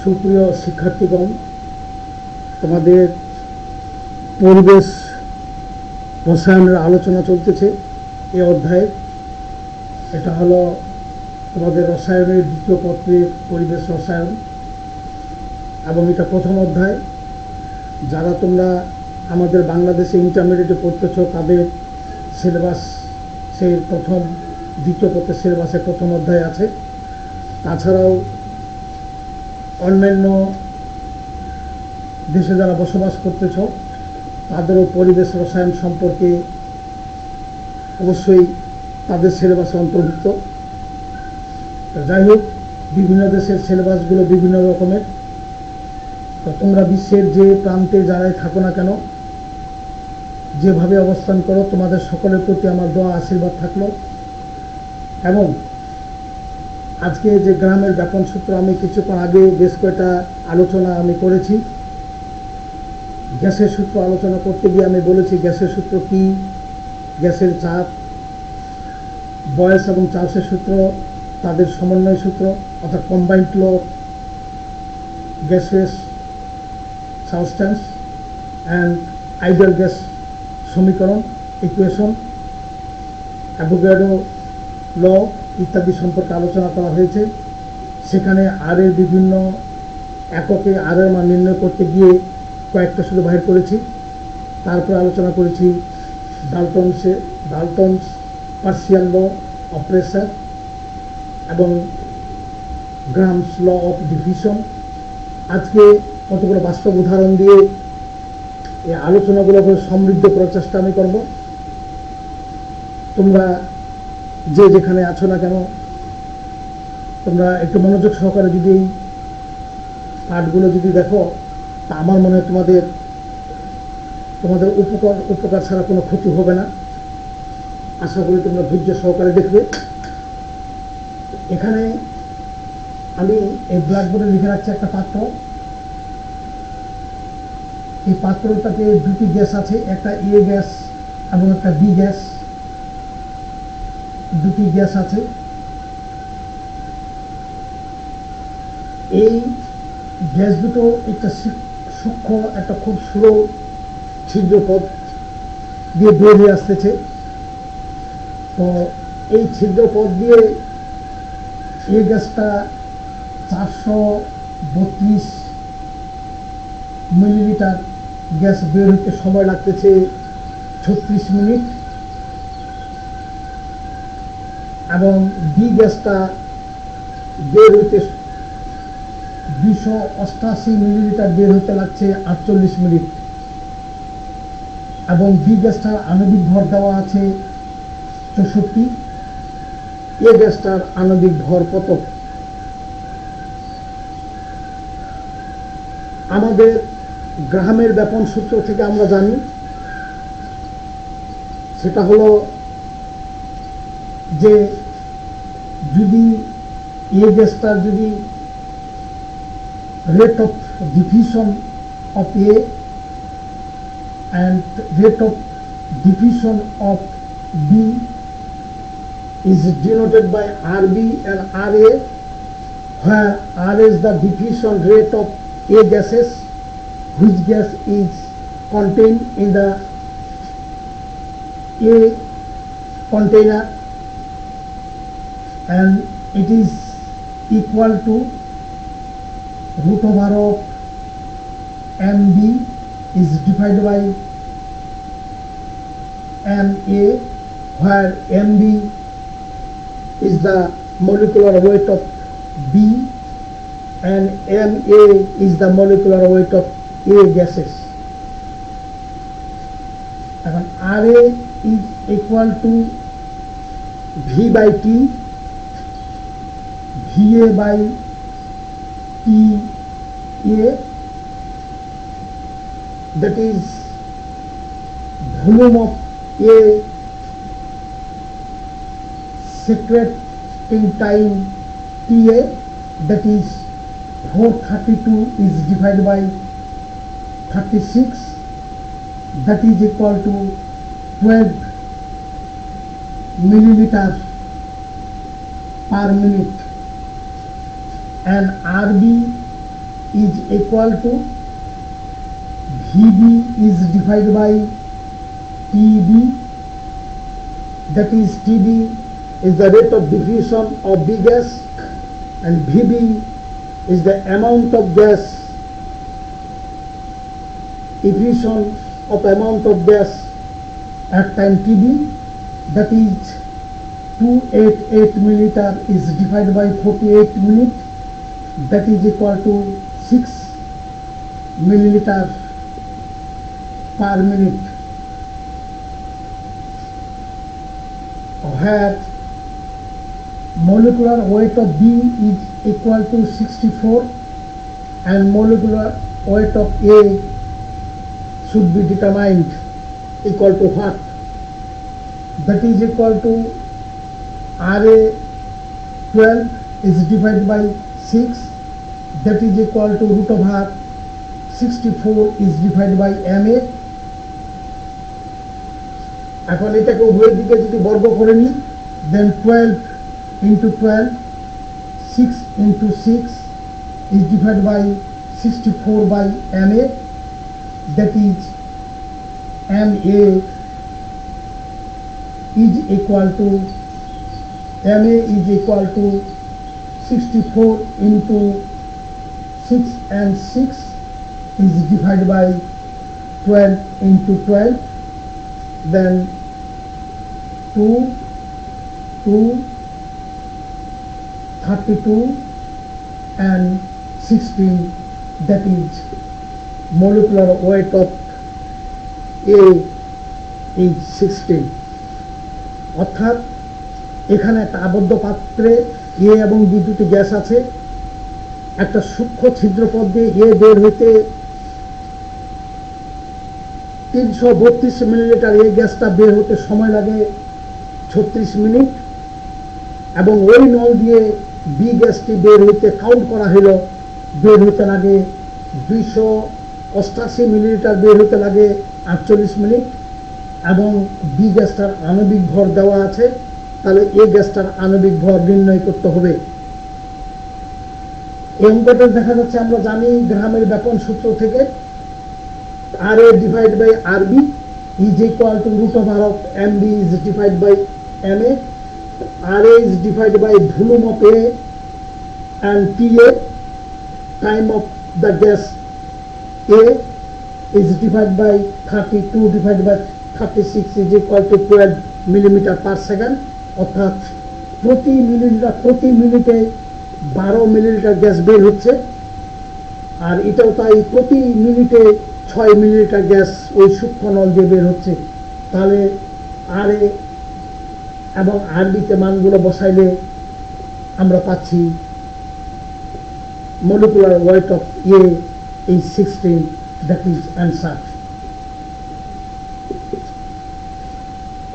সুপ্রিয় শিক্ষার্থীগণ, তোমাদের পরিবেশ রসায়নের আলোচনা চলতেছে। এই অধ্যায়ে এটা হলো তোমাদের রসায়নের দ্বিতীয় পত্রের পরিবেশ রসায়ন, এবং এটা প্রথম অধ্যায়। যারা তোমরা আমাদের বাংলাদেশে ইন্টারমিডিয়েটে পড়তেছ তাদের সিলেবাস সেই দ্বিতীয় পত্রের সিলেবাসের প্রথম অধ্যায় আছে। তাছাড়াও অন্যান্য দেশে যারা বসবাস করতেছ তাদেরও পরিবেশ রসায়ন সম্পর্কে অবশ্যই তাদের সিলেবাসে অন্তর্ভুক্ত। যাই হোক, বিভিন্ন দেশের সিলেবাসগুলো বিভিন্ন রকমের। তো তোমরা বিশ্বের যে প্রান্তে যারাই থাকো না কেন, যেভাবে অবস্থান করো, তোমাদের সকলের প্রতি আমার দোয়া আশীর্বাদ থাকলো। এবং আজকে যে গ্রামের ব্যাপন সূত্র আমি কিছুক্ষণ আগে বেশ কয়েকটা আলোচনা আমি করেছি। গ্যাসের সূত্র আলোচনা করতে গিয়ে আমি বলেছি গ্যাসের সূত্র কি, গ্যাসের চাপ, বয়স এবং চার্লসের সূত্র, তাদের সমন্বয় সূত্র অর্থাৎ combined law of gases substance and ideal gas সমীকরণ, ইকুয়েশন, অ্যাভোগাড্রো ল ইত্যাদি সম্পর্কে আলোচনা করা হয়েছে। সেখানে আর এর বিভিন্ন এককে আর এর মান নির্ণয় করতে গিয়ে কয়েকটা শুধু বাহির করেছি। তারপরে আলোচনা করেছি ডাল্টনস পার্সিয়াল ল অফ প্রেসার এবং গ্রামস ল অফ ডিফিউশন। আজকে কতগুলো বাস্তব উদাহরণ দিয়ে এই আলোচনাগুলোকে সমৃদ্ধ করার চেষ্টা আমি করব। তোমরা যে যেখানে আছো না কেন, তোমরা একটু মনোযোগ সহকারে যদি এই পাঠগুলো যদি দেখো, তা আমার মনে হয় তোমাদের উপকার ছাড়া কোনো ক্ষতি হবে না। আশা করি তোমরা ধৈর্য সহকারে দেখবে। এখানে আমি এই ব্ল্যাকবোর্ডে লিখে রাখছি একটা পাত্র। এই পাত্রটাতে দুটি গ্যাস আছে, একটা এ গ্যাস এবং একটা বি গ্যাস। দুটি গ্যাস আছে। এই গ্যাস দুটো একটা সূক্ষ্ম একটা খুব সরু ছিদ্রপথ দিয়ে বের হয়ে আসতেছে। তো এই ছিদ্রপথ দিয়ে এই গ্যাসটা 432 মিলিলিটার গ্যাস বের হতে সময় লাগতেছে 36 মিনিট, এবং বি গ্যাসটা বের হইতে 288 মিলিলিটার বের হতে লাগছে 48 মিনিট, এবং বি গ্যাসটার আণবিক ভর দেওয়া আছে 64। এ গ্যাসটার আণবিক ভর কত? আমাদের গ্রাহামের ব্যাপন সূত্র থেকে আমরা জানি, সেটা হলো যে যদি এ গ্যাসটার যদি rate of diffusion of A and rate of diffusion of B is denoted by RB and RA, where R is the diffusion rate of A gases, which gas is contained in the A container, and it is equal to root over of MB is divided by MA, where MB is the molecular weight of B and MA is the molecular weight of A gases. And RA is equal to V by T, VA by TA, that is volume of A secreting time TA, that is 432 is divided by 36, that is equal to 12 milliliter per minute, and RB is equal to VB is divided by TB, that is TB is the rate of diffusion of B gas and VB is the amount of gas, diffusion of amount of gas at time TB, that is 288 milliliter is divided by 48 minutes, that is equal to 6 milliliter per minute, where molecular weight of B is equal to 64 and molecular weight of A should be determined equal to what? That is equal to RA 12 is divided by 6, that is equal to root over 64 is divided by MA. এখন এটাকে উভয় দিকে যদি বর্গ করে নিই, then 12 into 12, 6 into 6 is divided by 64 by MA, that is MA is equal to 64 into 6 and 6 is divided by 12 into 12, then 2, 32 and 16, that is molecular weight of A is 16. অর্থাৎ এখানে একটা আবদ্ধ পাত্রে A এবং B দুটি gas আছে, একটা সূক্ষ্ম ছিদ্রপথ দিয়ে A বের হইতে 332 মিলিলিটার এই গ্যাসটা বের হতে সময় লাগে 36 মিনিট, এবং ওই নল দিয়ে বি গ্যাসটি বের হইতে কাউন্ট করা হইল, বের হইতে লাগে 288 মিলিলিটার বের হইতে লাগে 48 মিনিট, এবং বি গ্যাসটার আণবিক ভর দেওয়া আছে, তাহলে এই গ্যাসটার আণবিক ভর নির্ণয় করতে হবে। এই অঙ্কটা দেখা যাচ্ছে আমরা জানি গ্রাহামের ব্যাপন সূত্র থেকে, RA divided by RB is equal to root over of MB is divided by MA. RA is divided by volume of A and TA, time of the gas A is divided by 32 divided by 36 is equal to 12 millimeter per second, অর্থাৎ প্রতি মিনিটে 12 millilitre gas বের হচ্ছে, আর এটাও তাই প্রতি মিনিটে 6 millilitre gas ওই সূক্ষ্ম নল দিয়ে বের হচ্ছে। তাহলে RA এবং RBতে মানগুলো বসাইলে আমরা পাচ্ছি molecular weight of A is 16, that is answer.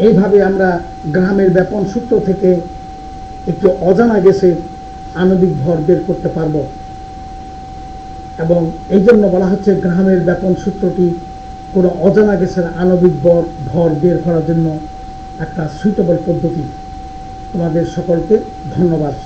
এইভাবে আমরা গ্রাহামের ব্যাপন সূত্র থেকে একটি অজানা গ্যাসের আণবিক ভর বের করতে পারব, এবং এই জন্য বলা হচ্ছে গ্রাহামের ব্যাপন সূত্রটি কোনো অজানা গ্যাসের আণবিক ভর বের করার জন্য একটা সুইটেবল পদ্ধতি। তোমাদের সকলকে ধন্যবাদ।